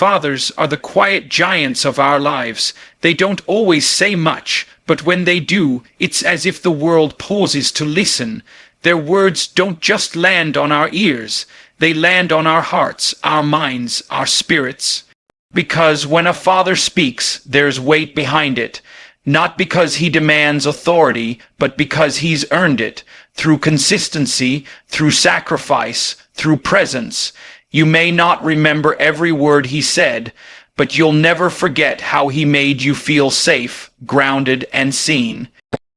Fathers are the quiet giants of our lives. They don't always say much, but when they do, it's as if the world pauses to listen. Their words don't just land on our ears, they land on our hearts, our minds, our spirits. Because when a father speaks, there's weight behind it. Not because he demands authority, but because he's earned it, through consistency, through sacrifice, through presence. You may not remember every word he said, but you'll never forget how he made you feel safe, grounded, and seen.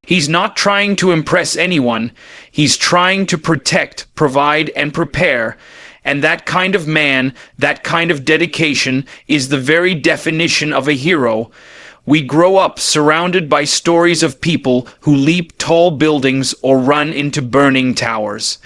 He's not trying to impress anyone. He's trying to protect, provide, and prepare. And that kind of man, that kind of dedication, is the very definition of a hero. We grow up surrounded by stories of people who leap tall buildings or run into burning towers.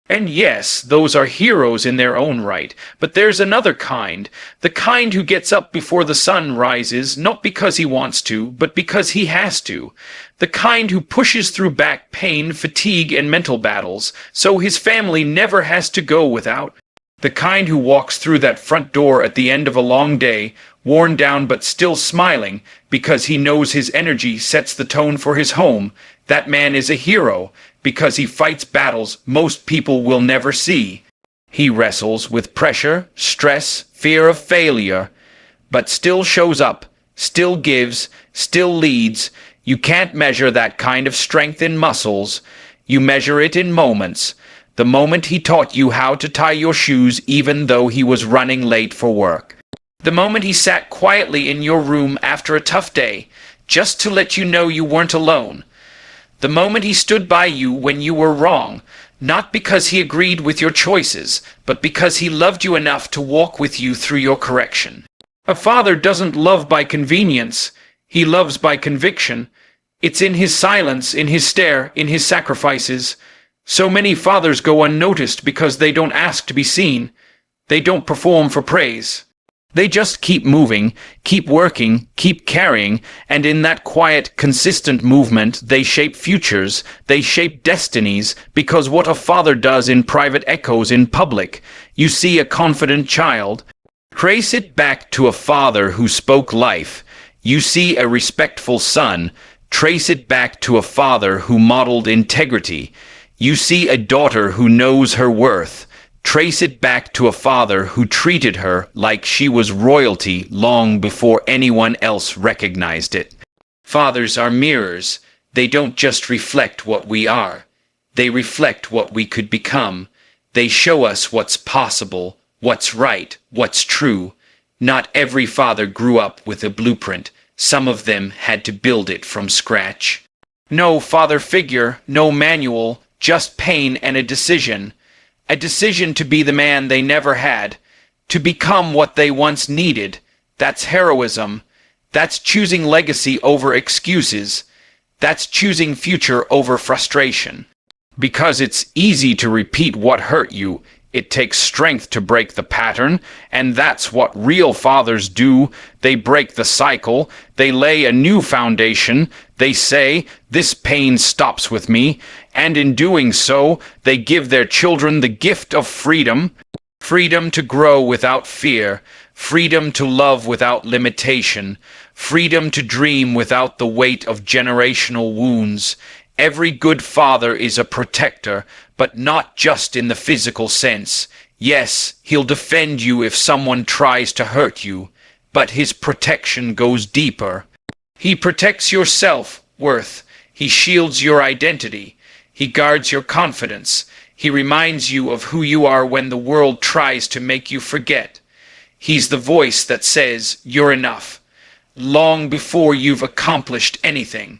And yes, those are heroes in their own right, but there's another kind, the kind who gets up before the sun rises, not because he wants to, but because he has to. The kind who pushes through back pain, fatigue, and mental battles, so his family never has to go without. The kind who walks through that front door at the end of a long day, worn down but still smiling, because he knows his energy sets the tone for his home. That man is a hero, because he fights battles most people will never see. He wrestles with pressure, stress, fear of failure, but still shows up, still gives, still leads. You can't measure that kind of strength in muscles. You measure it in moments. The moment he taught you how to tie your shoes even though he was running late for work. The moment he sat quietly in your room after a tough day, just to let you know you weren't alone. The moment he stood by you when you were wrong, not because he agreed with your choices, but because he loved you enough to walk with you through your correction. A father doesn't love by convenience, he loves by conviction. It's in his silence, in his stare, in his sacrifices. So many fathers go unnoticed because they don't ask to be seen. They don't perform for praise. They just keep moving, keep working, keep carrying, and in that quiet, consistent movement, they shape futures, they shape destinies, because what a father does in private echoes in public. You see a confident child. Trace it back to a father who spoke life. You see a respectful son. Trace it back to a father who modeled integrity. You see a daughter who knows her worth. Trace it back to a father who treated her like she was royalty long before anyone else recognized it. Fathers are mirrors. They don't just reflect what we are. They reflect what we could become. They show us what's possible, what's right, what's true. Not every father grew up with a blueprint. Some of them had to build it from scratch. No father figure, no manual, just pain and a decision. A decision to be the man they never had, to become what they once needed. That's heroism. That's choosing legacy over excuses. That's choosing future over frustration. Because it's easy to repeat what hurt you, it takes strength to break the pattern, and that's what real fathers do. They break the cycle, they lay a new foundation, they say, "This pain stops with me," and in doing so, they give their children the gift of freedom. Freedom to grow without fear, freedom to love without limitation, freedom to dream without the weight of generational wounds. Every good father is a protector, but not just in the physical sense. Yes, he'll defend you if someone tries to hurt you, but his protection goes deeper. He protects your self-worth. He shields your identity. He guards your confidence. He reminds you of who you are when the world tries to make you forget. He's the voice that says, "You're enough," long before you've accomplished anything.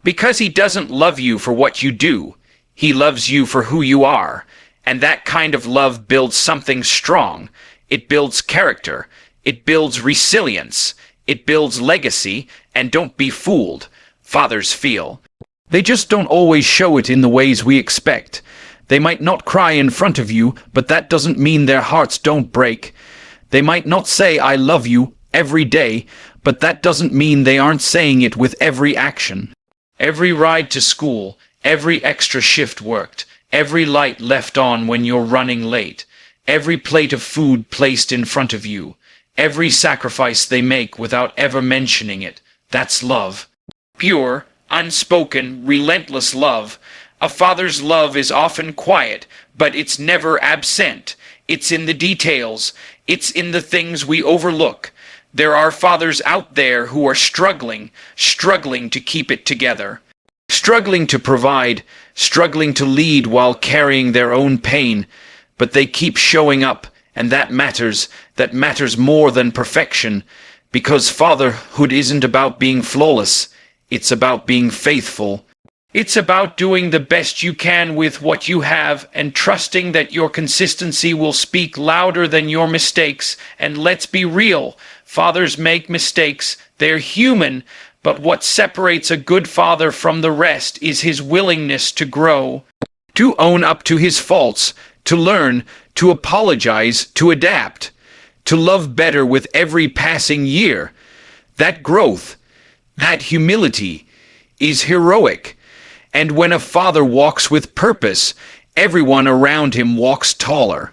Because he doesn't love you for what you do. He loves you for who you are. And that kind of love builds something strong. It builds character. It builds resilience. It builds legacy. And don't be fooled. Fathers feel. They just don't always show it in the ways we expect. They might not cry in front of you, but that doesn't mean their hearts don't break. They might not say, "I love you," every day, but that doesn't mean they aren't saying it with every action. Every ride to school, every extra shift worked, every light left on when you're running late, every plate of food placed in front of you, every sacrifice they make without ever mentioning it. That's love. Pure, unspoken, relentless love. A father's love is often quiet, but it's never absent. It's in the details. It's in the things we overlook. There are fathers out there who are struggling to keep it together. Struggling to provide, struggling to lead while carrying their own pain, but they keep showing up, and that matters more than perfection, because fatherhood isn't about being flawless, it's about being faithful. It's about doing the best you can with what you have and trusting that your consistency will speak louder than your mistakes. And let's be real, fathers make mistakes, they're human, but what separates a good father from the rest is his willingness to grow, to own up to his faults, to learn, to apologize, to adapt, to love better with every passing year. That growth, that humility, is heroic. And when a father walks with purpose, everyone around him walks taller.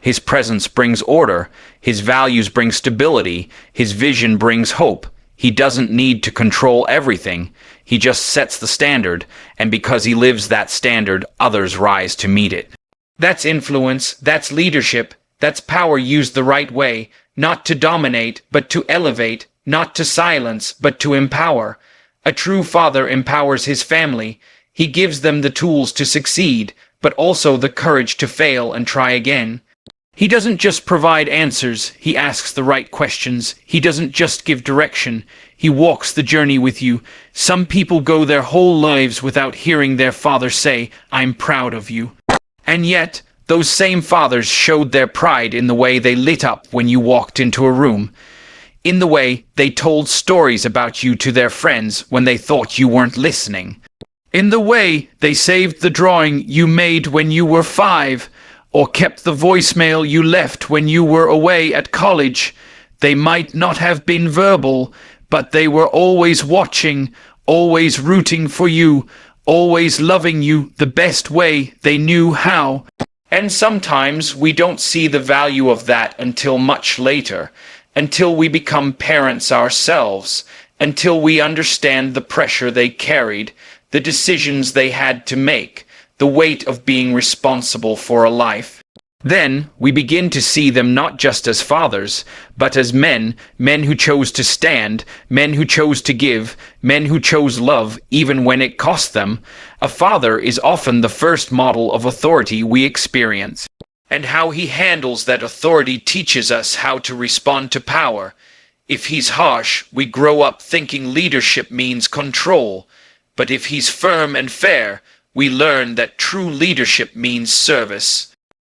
His presence brings order, his values bring stability, his vision brings hope. He doesn't need to control everything. He just sets the standard, and because he lives that standard, others rise to meet it. That's influence, that's leadership, that's power used the right way, not to dominate, but to elevate, not to silence, but to empower. A true father empowers his family. He gives them the tools to succeed, but also the courage to fail and try again. He doesn't just provide answers, he asks the right questions. He doesn't just give direction, he walks the journey with you. Some people go their whole lives without hearing their father say, "I'm proud of you." And yet, those same fathers showed their pride in the way they lit up when you walked into a room, in the way they told stories about you to their friends when they thought you weren't listening, in the way they saved the drawing you made when you were 5, or kept the voicemail you left when you were away at college. They might not have been verbal, but they were always watching, always rooting for you, always loving you the best way they knew how. And sometimes we don't see the value of that until much later, until we become parents ourselves, until we understand the pressure they carried, the decisions they had to make, the weight of being responsible for a life. Then we begin to see them not just as fathers, but as men who chose to stand, men who chose to give, men who chose love even when it cost them. A father is often the first model of authority we experience. And how he handles that authority teaches us how to respond to power. If he's harsh, we grow up thinking leadership means control. But if he's firm and fair, we learn that true leadership means service.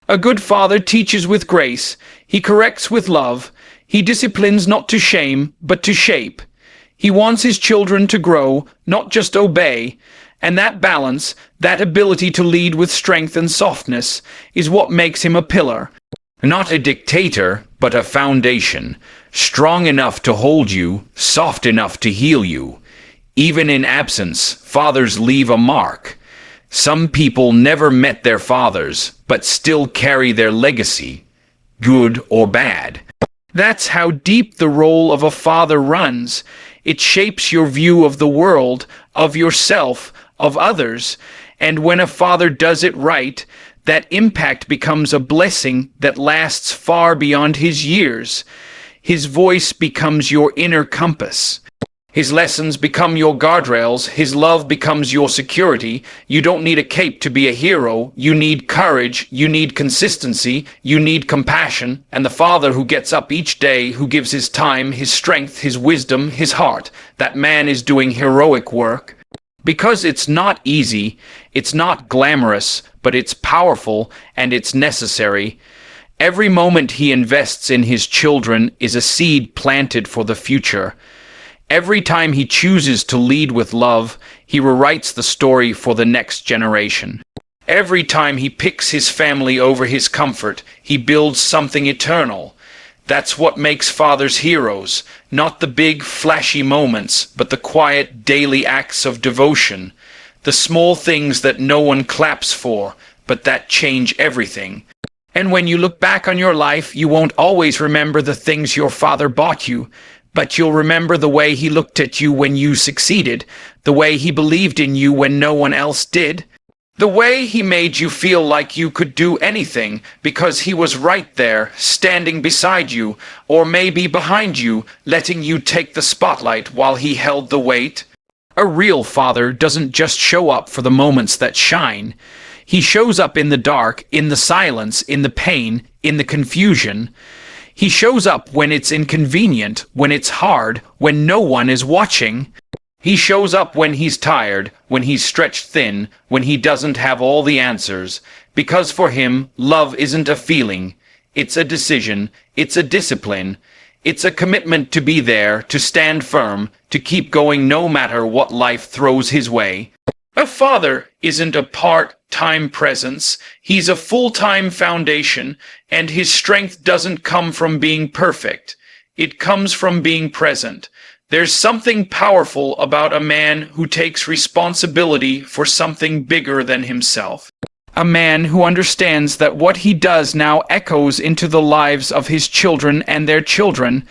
A good father teaches with grace, he corrects with love, he disciplines not to shame, but to shape. He wants his children to grow, not just obey, and that balance, that ability to lead with strength and softness, is what makes him a pillar. Not a dictator, but a foundation, strong enough to hold you, soft enough to heal you. Even in absence, fathers leave a mark. Some people never met their fathers, but still carry their legacy, good or bad. That's how deep the role of a father runs. It shapes your view of the world, of yourself, of others, and when a father does it right, that impact becomes a blessing that lasts far beyond his years. His voice becomes your inner compass. His lessons become your guardrails, his love becomes your security. You don't need a cape to be a hero, you need courage, you need consistency, you need compassion, and the father who gets up each day, who gives his time, his strength, his wisdom, his heart, that man is doing heroic work. Because it's not easy, it's not glamorous, but it's powerful and it's necessary. Every moment he invests in his children is a seed planted for the future. Every time he chooses to lead with love, he rewrites the story for the next generation. Every time he picks his family over his comfort, he builds something eternal. That's what makes fathers heroes, not the big, flashy moments, but the quiet, daily acts of devotion, the small things that no one claps for, but that change everything. And when you look back on your life, you won't always remember the things your father bought you, but you'll remember the way he looked at you when you succeeded, the way he believed in you when no one else did, the way he made you feel like you could do anything because he was right there, standing beside you, or maybe behind you, letting you take the spotlight while he held the weight. A real father doesn't just show up for the moments that shine. He shows up in the dark, in the silence, in the pain, in the confusion. He shows up when it's inconvenient, when it's hard, when no one is watching. He shows up when he's tired, when he's stretched thin, when he doesn't have all the answers. Because for him, love isn't a feeling. It's a decision. It's a discipline. It's a commitment to be there, to stand firm, to keep going no matter what life throws his way. A father isn't a part-time presence. He's a full-time foundation, and his strength doesn't come from being perfect. It comes from being present. There's something powerful about a man who takes responsibility for something bigger than himself. A man who understands that what he does now echoes into the lives of his children and their children,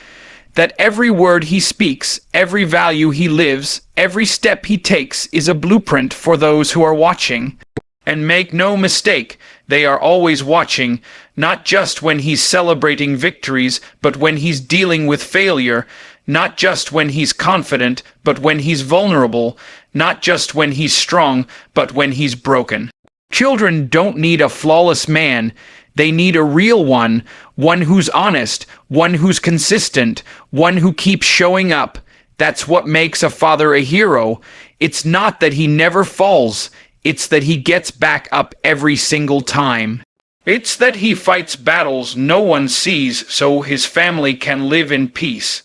that every word he speaks, every value he lives, every step he takes is a blueprint for those who are watching. And make no mistake, they are always watching, not just when he's celebrating victories, but when he's dealing with failure, not just when he's confident, but when he's vulnerable, not just when he's strong, but when he's broken. Children don't need a flawless man. They need a real one, one who's honest, one who's consistent, one who keeps showing up. That's what makes a father a hero. It's not that he never falls. It's that he gets back up every single time. It's that he fights battles no one sees so his family can live in peace.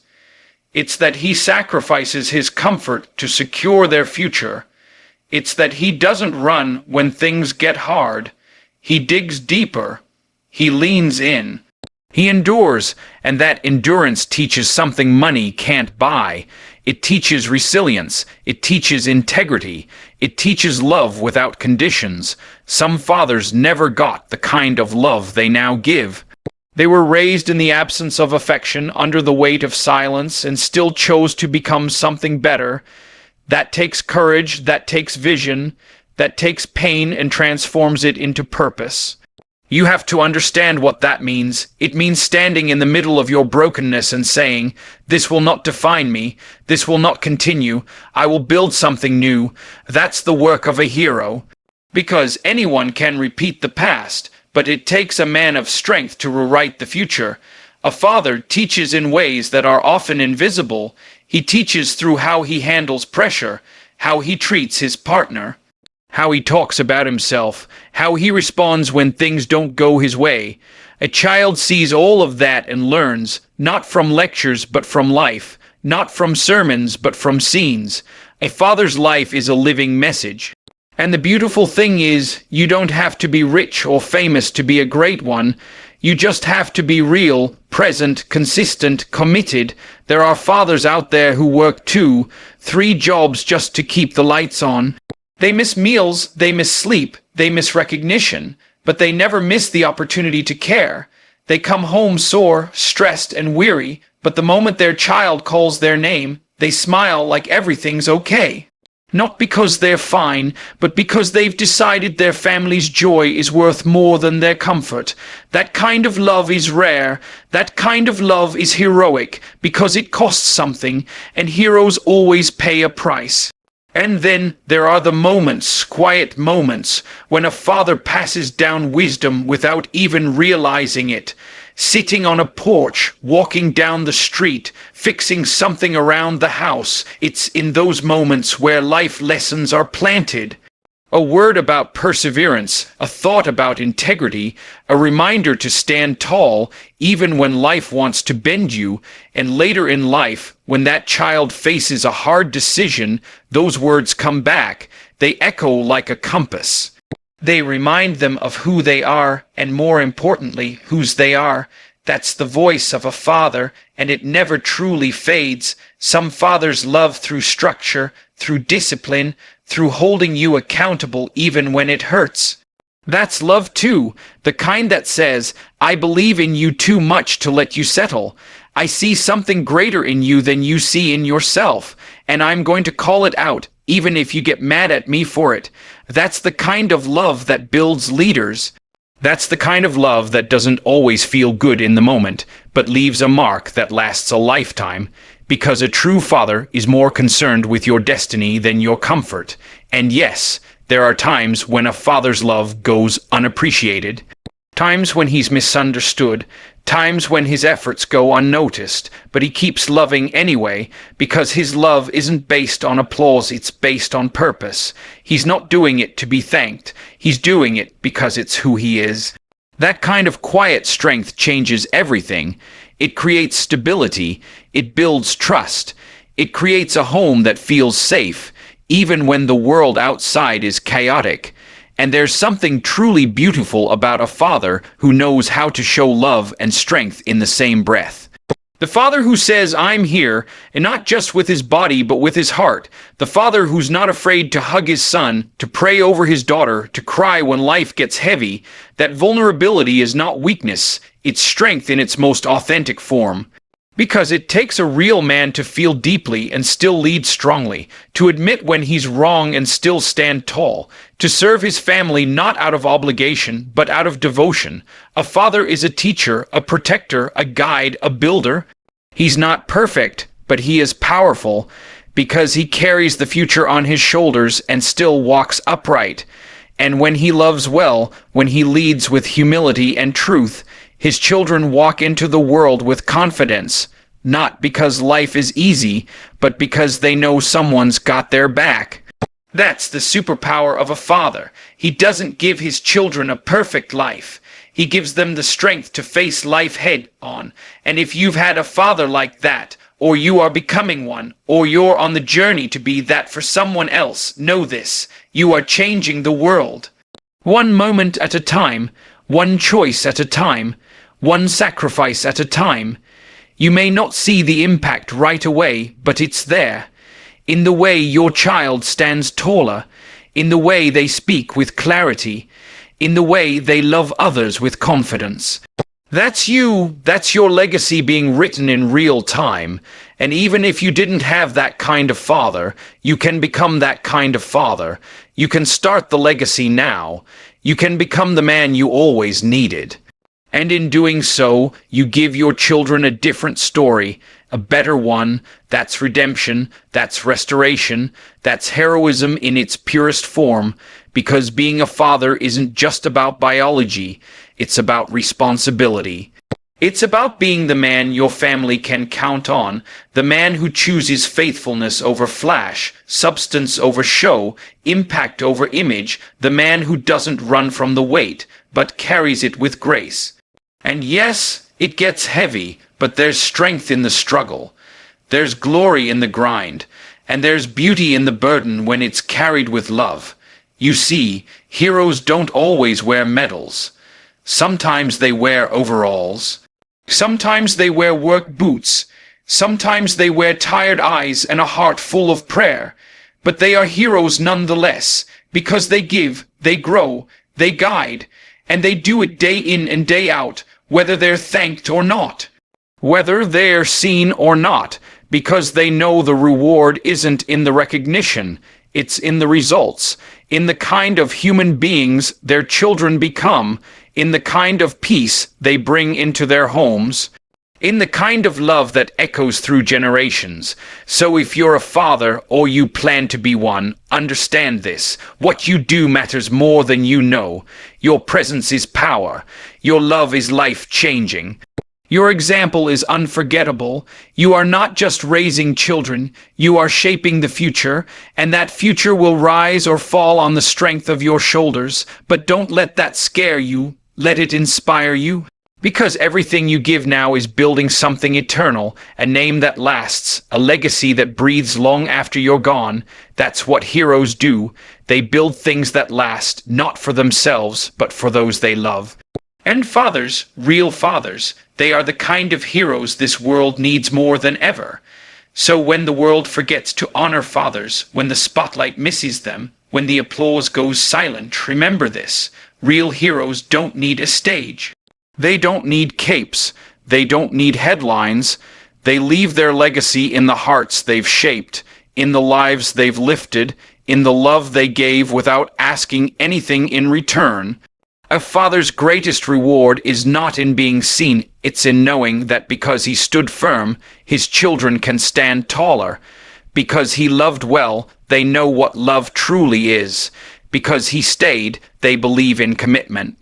It's that he sacrifices his comfort to secure their future. It's that he doesn't run when things get hard. He digs deeper. He leans in. He endures, and that endurance teaches something money can't buy. It teaches resilience. It teaches integrity. It teaches love without conditions. Some fathers never got the kind of love they now give. They were raised in the absence of affection, under the weight of silence, and still chose to become something better. That takes courage, that takes vision, that takes pain and transforms it into purpose. You have to understand what that means. It means standing in the middle of your brokenness and saying, "This will not define me. This will not continue. I will build something new." That's the work of a hero. Because anyone can repeat the past, but it takes a man of strength to rewrite the future. A father teaches in ways that are often invisible. He teaches through how he handles pressure, how he treats his partner, how he talks about himself, how he responds when things don't go his way. A child sees all of that and learns, not from lectures but from life, not from sermons but from scenes. A father's life is a living message. And the beautiful thing is, you don't have to be rich or famous to be a great one. You just have to be real, present, consistent, committed. There are fathers out there who work 2, 3 jobs just to keep the lights on. They miss meals, they miss sleep, they miss recognition, but they never miss the opportunity to care. They come home sore, stressed, and weary, but the moment their child calls their name, they smile like everything's okay. Not because they're fine, but because they've decided their family's joy is worth more than their comfort. That kind of love is rare. That kind of love is heroic, because it costs something, and heroes always pay a price. And then there are the moments, quiet moments, when a father passes down wisdom without even realizing it. Sitting on a porch, walking down the street, fixing something around the house. It's in those moments where life lessons are planted. A word about perseverance, a thought about integrity, a reminder to stand tall even when life wants to bend you, and later in life, when that child faces a hard decision, those words come back. They echo like a compass. They remind them of who they are, and more importantly, whose they are. That's the voice of a father, and it never truly fades. Some fathers love through structure, through discipline, through holding you accountable even when it hurts. That's love too, the kind that says, I believe in you too much to let you settle. I see something greater in you than you see in yourself, and I'm going to call it out, even if you get mad at me for it. That's the kind of love that builds leaders. That's the kind of love that doesn't always feel good in the moment, but leaves a mark that lasts a lifetime, because a true father is more concerned with your destiny than your comfort. And yes, there are times when a father's love goes unappreciated, times when he's misunderstood, times when his efforts go unnoticed, but he keeps loving anyway, because his love isn't based on applause, it's based on purpose. He's not doing it to be thanked, he's doing it because it's who he is. That kind of quiet strength changes everything. It creates stability, it builds trust, it creates a home that feels safe, even when the world outside is chaotic. And there's something truly beautiful about a father who knows how to show love and strength in the same breath. The father who says, I'm here, and not just with his body, but with his heart. The father who's not afraid to hug his son, to pray over his daughter, to cry when life gets heavy. That vulnerability is not weakness, it's strength in its most authentic form. Because it takes a real man to feel deeply and still lead strongly, to admit when he's wrong and still stand tall, to serve his family not out of obligation, but out of devotion. A father is a teacher, a protector, a guide, a builder. He's not perfect, but he is powerful, because he carries the future on his shoulders and still walks upright. And when he loves well, when he leads with humility and truth, his children walk into the world with confidence, not because life is easy, but because they know someone's got their back. That's the superpower of a father. He doesn't give his children a perfect life. He gives them the strength to face life head on. And if you've had a father like that, or you are becoming one, or you're on the journey to be that for someone else, know this: you are changing the world. One moment at a time, one choice at a time, one sacrifice at a time. You may not see the impact right away, but it's there. In the way your child stands taller, in the way they speak with clarity, in the way they love others with confidence. That's you, that's your legacy being written in real time. And even if you didn't have that kind of father, you can become that kind of father. You can start the legacy now. You can become the man you always needed. And in doing so, you give your children a different story, a better one. That's redemption, that's restoration, that's heroism in its purest form, because being a father isn't just about biology, it's about responsibility. It's about being the man your family can count on, the man who chooses faithfulness over flash, substance over show, impact over image, the man who doesn't run from the weight, but carries it with grace. And yes, it gets heavy, but there's strength in the struggle. There's glory in the grind, and there's beauty in the burden when it's carried with love. You see, heroes don't always wear medals. Sometimes they wear overalls. Sometimes they wear work boots. Sometimes they wear tired eyes and a heart full of prayer. But they are heroes nonetheless, because they give, they grow, they guide, and they do it day in and day out, whether they're thanked or not, whether they're seen or not, because they know the reward isn't in the recognition, it's in the results, in the kind of human beings their children become, in the kind of peace they bring into their homes, in the kind of love that echoes through generations. So if you're a father or you plan to be one, understand this: what you do matters more than you know. Your presence is power. Your love is life-changing. Your example is unforgettable. You are not just raising children, you are shaping the future, and that future will rise or fall on the strength of your shoulders. But don't let that scare you. Let it inspire you. Because everything you give now is building something eternal, a name that lasts, a legacy that breathes long after you're gone. That's what heroes do. They build things that last, not for themselves, but for those they love. And fathers, real fathers, they are the kind of heroes this world needs more than ever. So when the world forgets to honor fathers, when the spotlight misses them, when the applause goes silent, remember this: Real heroes don't need a stage. They don't need capes. They don't need headlines. They leave their legacy in the hearts they've shaped, in the lives they've lifted, in the love they gave without asking anything in return. A father's greatest reward is not in being seen, it's in knowing that because he stood firm, his children can stand taller. Because he loved well, they know what love truly is. Because he stayed, they believe in commitment.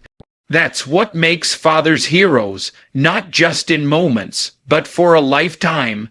That's what makes fathers heroes, not just in moments, but for a lifetime.